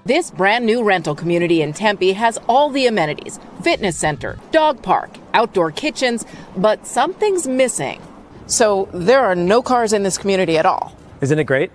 This brand new rental community in Tempe has all the amenities: fitness center, dog park, outdoor kitchens, but something's missing. So there are no cars in this community at all. Isn't it great?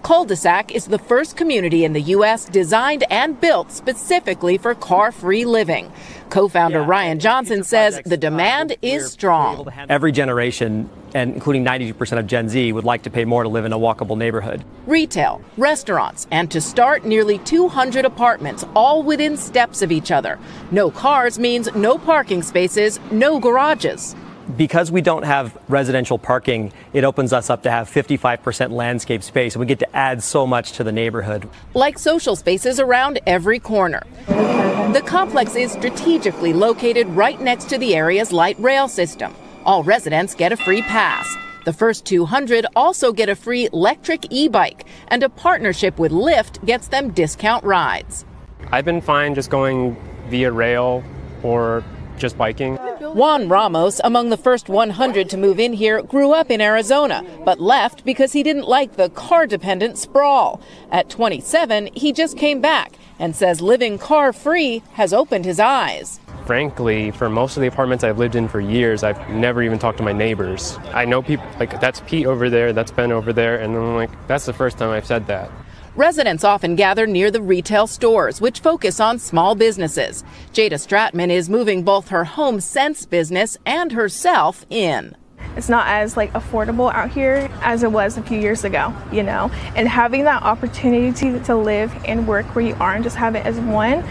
Cul-de-sac is the first community in the U.S. designed and built specifically for car-free living. Co-founder Ryan Johnson says the demand is strong. Every generation, and including 92% of Gen Z, would like to pay more to live in a walkable neighborhood. Retail, restaurants, and to start, nearly 200 apartments, all within steps of each other. No cars means no parking spaces, no garages. Because we don't have residential parking, it opens us up to have 55% landscape space, and we get to add so much to the neighborhood. Like social spaces around every corner. The complex is strategically located right next to the area's light rail system. All residents get a free pass. The first 200 also get a free electric e-bike, and a partnership with Lyft gets them discount rides. I've been fine just going via rail or just biking. Juan Ramos, among the first 100 to move in here, grew up in Arizona, but left because he didn't like the car-dependent sprawl. At 27, he just came back and says living car-free has opened his eyes. Frankly, for most of the apartments I've lived in for years, I've never even talked to my neighbors. I know people, like, that's Pete over there, that's Ben over there, and I'm like, that's the first time I've said that. Residents often gather near the retail stores, which focus on small businesses. Jada Stratman is moving both her HomeSense business and herself in. It's not as affordable out here as it was a few years ago, and having that opportunity to live and work where you are and just have it as one,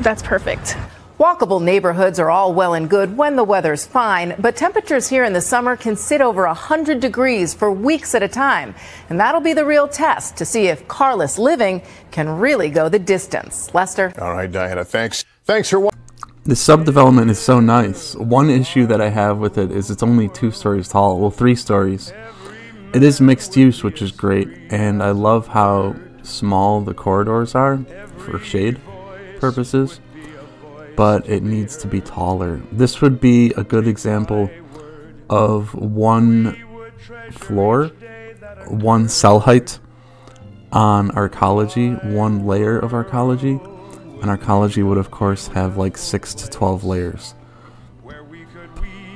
that's perfect. Walkable neighborhoods are all well and good when the weather's fine, but temperatures here in the summer can sit over 100 degrees for weeks at a time. And that'll be the real test to see if carless living can really go the distance. Lester? All right, Diana, thanks. Thanks for watching. The subdevelopment is so nice. One issue that I have with it is it's only 2 stories tall. Well, 3 stories. It is mixed use, which is great. And I love how small the corridors are for shade purposes. But it needs to be taller. This would be a good example of one floor, one cell height on arcology, one layer of arcology, and arcology would of course have 6 to 12 layers.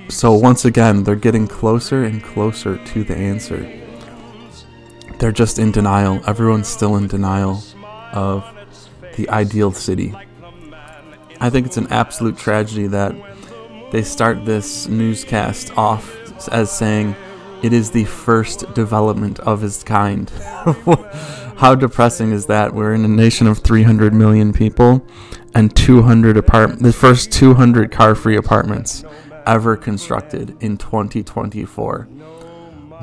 So once again, they're getting closer and closer to the answer. They're just in denial. Everyone's still in denial of the ideal city. I think it's an absolute tragedy that they start this newscast off as saying it is the first development of its kind. How depressing is that? We're in a nation of 300 million people and the first 200 car-free apartments ever constructed in 2024.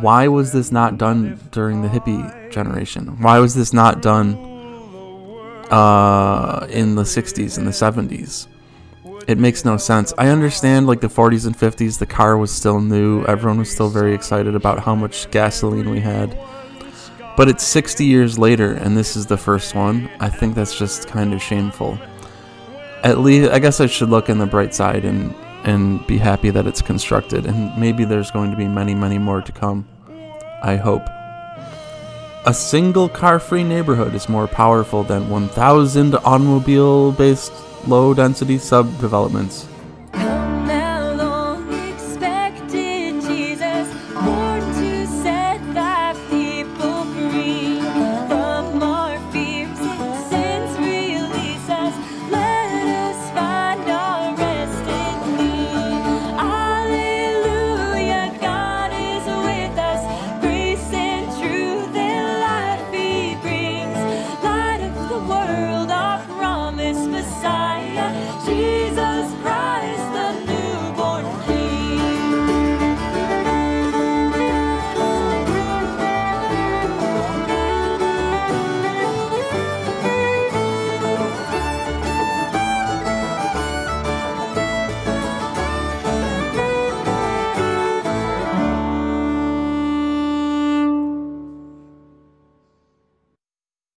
Why was this not done during the hippie generation? Why was this not done in the 60s and the 70s? It makes no sense. I understand the 40s and 50s, the car was still new. Everyone was still very excited about how much gasoline we had. But it's 60 years later and this is the first one. I think that's just kind of shameful. At least, I guess I should look in the bright side and be happy that it's constructed. And maybe there's going to be many, many more to come. I hope. A single car-free neighborhood is more powerful than 1,000 automobile-based low-density subdevelopments. Messiah, Jesus.